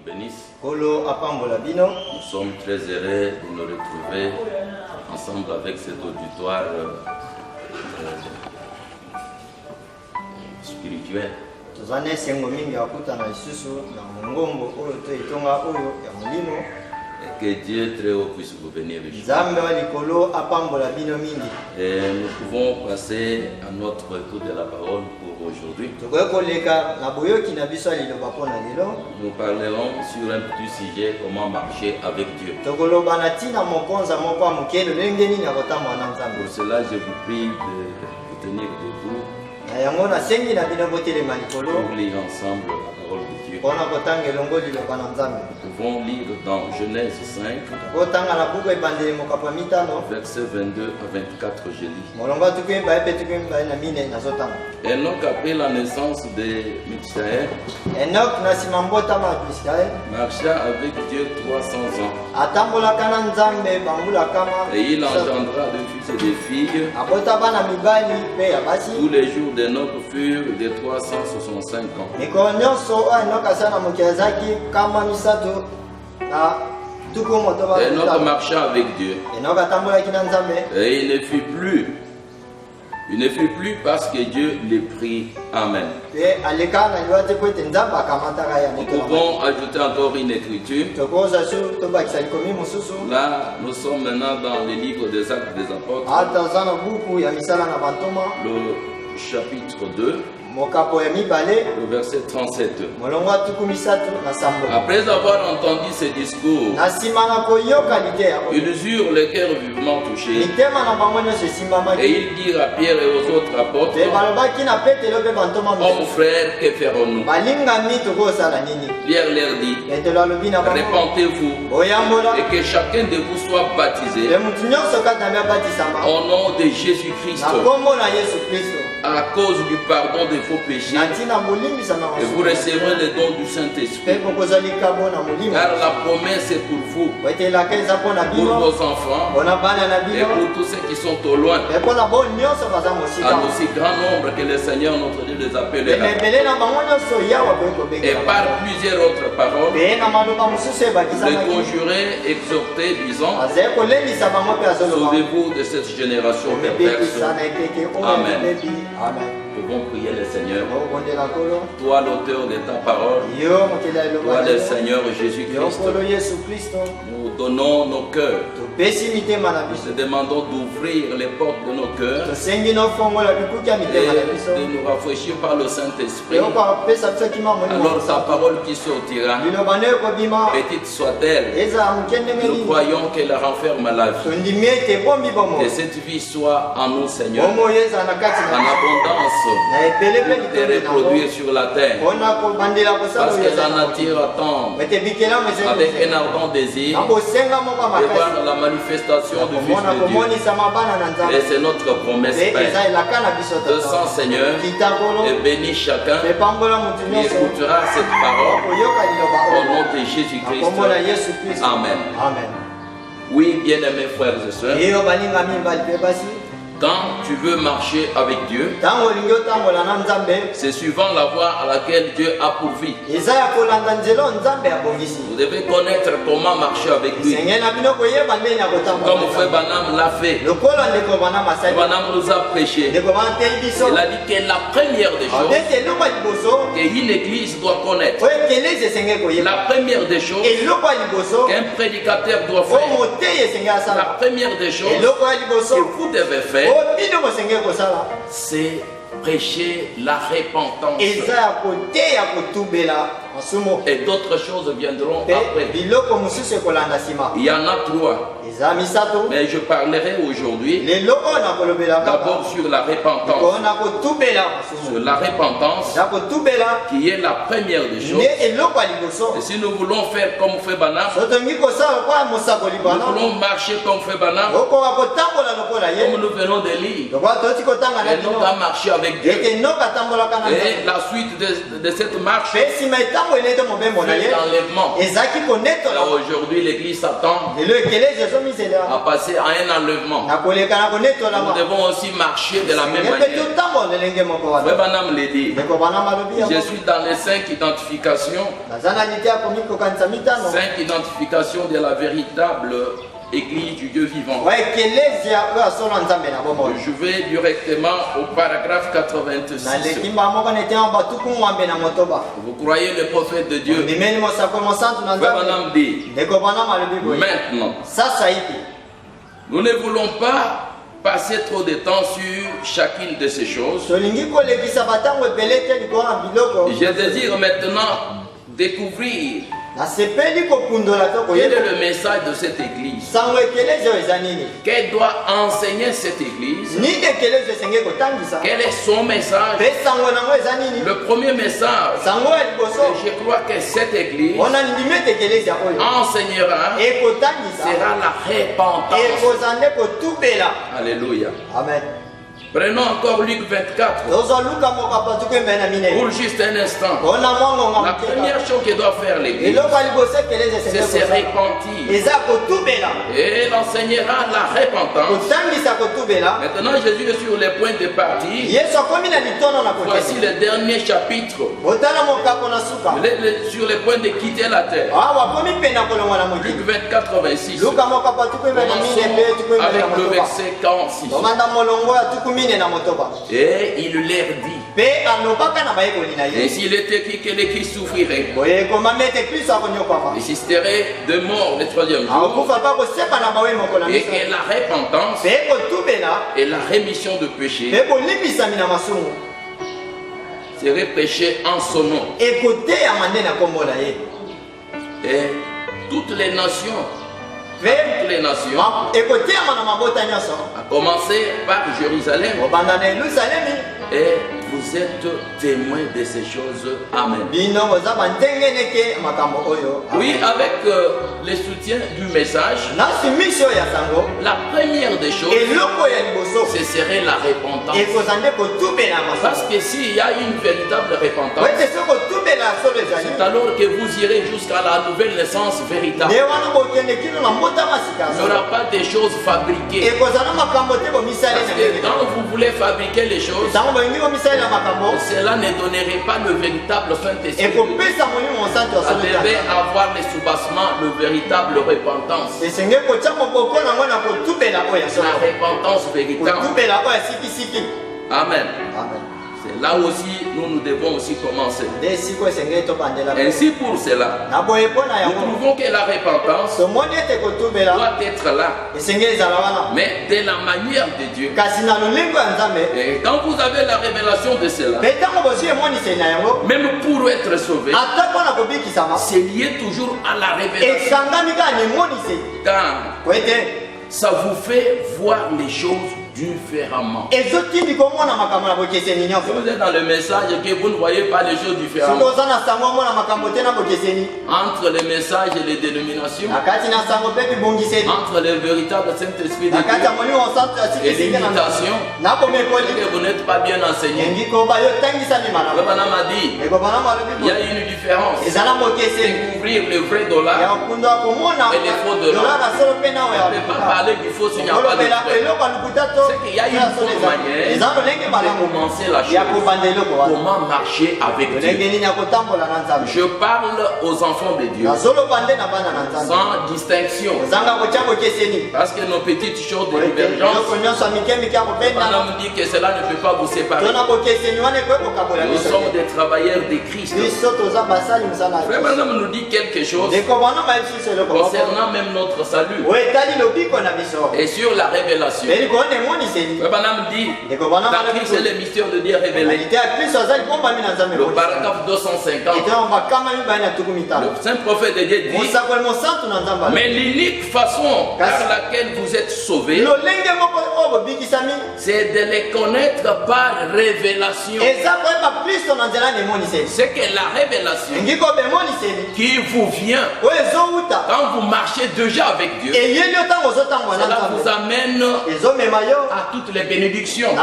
bénisse. Nous sommes très heureux de nous retrouver ensemble avec cet auditoire spirituel. Et que Dieu très haut puisse vous bénir. Et nous pouvons passer à notre écoute de la parole pour aujourd'hui. Nous parlerons sur un petit sujet, comment marcher avec Dieu. Pour cela, je vous prie de vous tenir debout pour lire ensemble la parole de Dieu. Nous pouvons lire dans Genèse 5, versets 22 à 24, je lis. Enoch, après la naissance de Michaël, marcha avec Dieu 300 ans. Et il engendra des fils et des filles. Tous les jours d'Enoch furent de 365 ans. Enoch marcha avec Dieu. Et il ne fut plus parce que Dieu le prit. Amen. Nous pouvons ajouter encore une écriture. Là, nous sommes maintenant dans le livre des Actes des Apôtres, le chapitre 2. Le verset 37. Après avoir entendu ce discours, ils eurent le cœur vivement touché. Et ils dirent à Pierre et aux autres apôtres, hommes frères, que ferons-nous? Pierre leur dit, répentez-vous et que chacun de vous soit baptisé au nom de Jésus-Christ à cause du pardon des faux péchés, et vous recevrez le don du Saint-Esprit. Car la promesse est pour vous, pour vos enfants et pour tous ceux qui sont au loin, à d'aussi grand nombre que le Seigneur notre Dieu les appellera. Et par plusieurs autres paroles, les conjurer, exhorter, disant, sauvez-vous de cette génération perverse. Amen. Nous pouvons prier le Seigneur. Toi, l'auteur de ta parole, toi, le Seigneur Jésus-Christ, nous donnons nos cœurs. Nous te demandons d'ouvrir les portes de nos cœurs et de nous rafraîchir par le Saint-Esprit. Alors ta parole qui sortira, petite soit-elle, nous croyons qu'elle renferme la vie. Que cette vie soit en nous, Seigneur, en abondance, de reproduire sur la terre. Parce que la nature attend avec un ardent désir de voir la manifestation du Fils de Dieu. Et c'est notre promesse, Père. Descends, Seigneur, et bénis chacun qui écoutera cette parole au nom de Jésus-Christ. Amen. Oui, bien-aimés frères et sœurs, quand tu veux marcher avec Dieu, c'est suivant la voie à laquelle Dieu a pourvu. Vous devez connaître comment marcher avec lui. Comme Frère Branham l'a fait. Branham nous a prêché. Il a dit que la première des choses qu'une église doit connaître, la première des choses qu'un prédicateur doit faire, la première des choses que vous devez faire, c'est prêcher la repentance. Et d'autres choses viendront après. Il y en a 3. Mais je parlerai aujourd'hui d'abord sur la repentance. Sur la repentance qui est la première des choses. Et si nous voulons faire comme Frère Branham, nous voulons marcher comme Frère Branham, comme nous venons de lire, et nous allons marcher avec Dieu. Et la suite de cette marche, l'enlèvement. Aujourd'hui, l'église s'attend à passer à un enlèvement. Nous devons aussi marcher de la même manière. Frère Branham l'a dit. Je suis dans les 5 identifications. 5 identifications de la véritable Église du Dieu vivant. Je vais directement au paragraphe 86. Vous croyez le prophète de Dieu? Frère Branham dit, maintenant, nous ne voulons pas passer trop de temps sur chacune de ces choses. Je désire maintenant découvrir quel est le message de cette église. Qu'elle doit enseigner cette église. Quel est son message? Le premier message que je crois que cette église enseignera sera la repentance. Alléluia. Amen. Prenons encore Luc 24. Pour juste un instant. La première chose que doit faire l'église, c'est se repentir. Et elle enseignera la repentance. Maintenant, Jésus est sur le point de partir. Voici le dernier chapitre. Il est sur le point de quitter la terre. Luc 24, 26. Avec le verset 46. Et il leur dit, et s'il était écrit qu'elle qui souffrirait, il existerait de mort le troisième jour, et que la repentance et la rémission de péché seraient prêchées en son nom. Et toutes les nations, à commencer par Jérusalem, et vous êtes témoins de ces choses. Amen. Oui, avec le soutien du message, la première des choses, ce serait la repentance. Parce que s'il y a une véritable repentance, c'est alors que vous irez jusqu'à la nouvelle naissance véritable. Il n'y aura pas de choses fabriquées. Parce que quand vous voulez fabriquer les choses, cela ne donnerait pas le véritable Saint-Esprit. Ça devait avoir le soubassement, le véritable repentance. La repentance véritable. Amen. C'est là aussi, nous devons aussi commencer. Ainsi pour cela, nous trouvons que la repentance doit être là, mais de la manière de Dieu. Et quand vous avez la révélation de cela, même pour être sauvé, c'est lié toujours à la révélation. Car ça vous fait voir les choses différemment. Si vous êtes dans le message et que vous ne voyez pas les choses différemment, entre les messages et les dénominations, entre le véritable Saint-Esprit de Dieu et l'imitation, que vous n'êtes pas bien enseigné. Le Branham a dit, il y a une différence. Découvrir le vrai dollar et les faux dollars. On ne peut pas parler du faux s'il n'y a pas de vrai. C'est qu'il y a une bonne manière de commencer la chose. Comment marcher avec Dieu. Je parle aux enfants de Dieu sans distinction. Parce que nos petites choses de divergence, on nous dit que cela ne peut pas vous séparer. Nous sommes des travailleurs de Christ. Frère Branham nous dit quelque chose concernant même notre salut. Et sur la révélation. Frère Branham dit, dans Christ c'est le mystère de Dieu révélé. Le paragraphe 250. Le saint prophète de Dieu dit, mais l'unique façon par laquelle vous êtes sauvés, c'est de les connaître par révélation. C'est que la révélation qui vous vient quand vous marchez déjà avec Dieu, cela vous amène à toutes les bénédictions.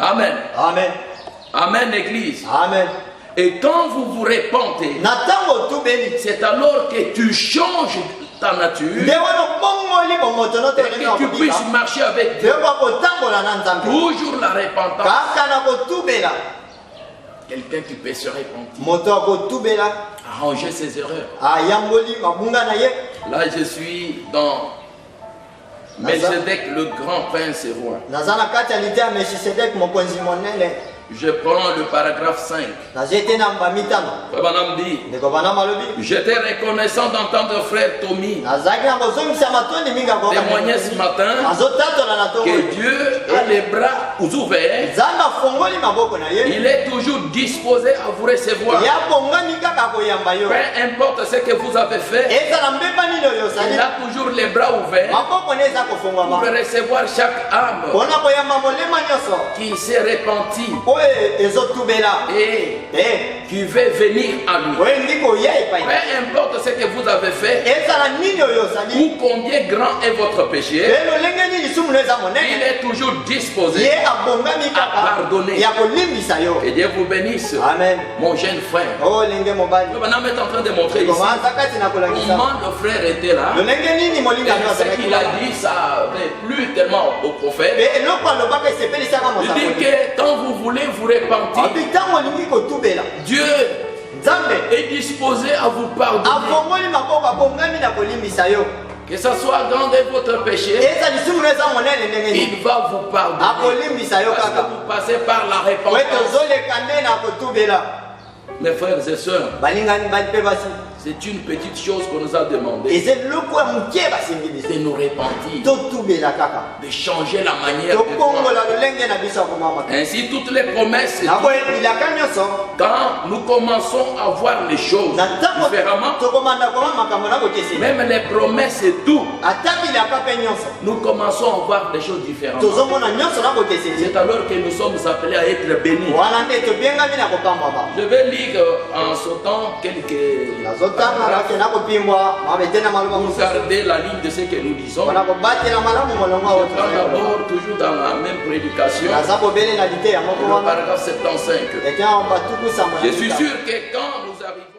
Amen. Amen. Amen, Église. Amen. Et quand vous vous repentez, c'est alors que tu changes ta nature et que tu puisses marcher avec Dieu. Toujours la repentance. Quelqu'un qui peut se repentir, arranger ses erreurs. Là, je suis dans Melchizedek, le grand prince roi. Je prends le paragraphe 5. J'étais reconnaissant d'entendre frère Tommy témoigner ce matin que Dieu a les bras ouverts. Il est toujours disposé à vous recevoir. Peu importe ce que vous avez fait, il a toujours les bras ouverts pour recevoir chaque âme qui s'est repentie et qui veut venir à lui. Peu importe ce que vous avez fait ou combien grand est votre péché, il est toujours disposé à pardonner. Et Dieu vous bénisse. Amen. Mon jeune frère, maintenant est en train de montrer ici comment le frère était là. Et ce qu'il a dit, ça n'avait plus tellement au prophète. Il dit que quand vous voulez vous repentir, Dieu est disposé à vous pardonner. Que ce soit grand de votre péché, il va vous pardonner. Parce que vous passez par la repentance. Mes frères et sœurs, c'est une petite chose qu'on nous a demandé. De nous repentir, de changer la manière de voir. Ainsi, toutes les promesses, quand nous commençons à voir les choses différemment, même les promesses et tout, nous commençons à voir des choses différentes. C'est alors que nous sommes appelés à être bénis. Je vais lire en sautant quelques... Vous gardez la ligne de ce que nous disons. Je prends d'abord toujours dans la même prédication, le paragraphe 75. Je suis sûr que quand nous arrivons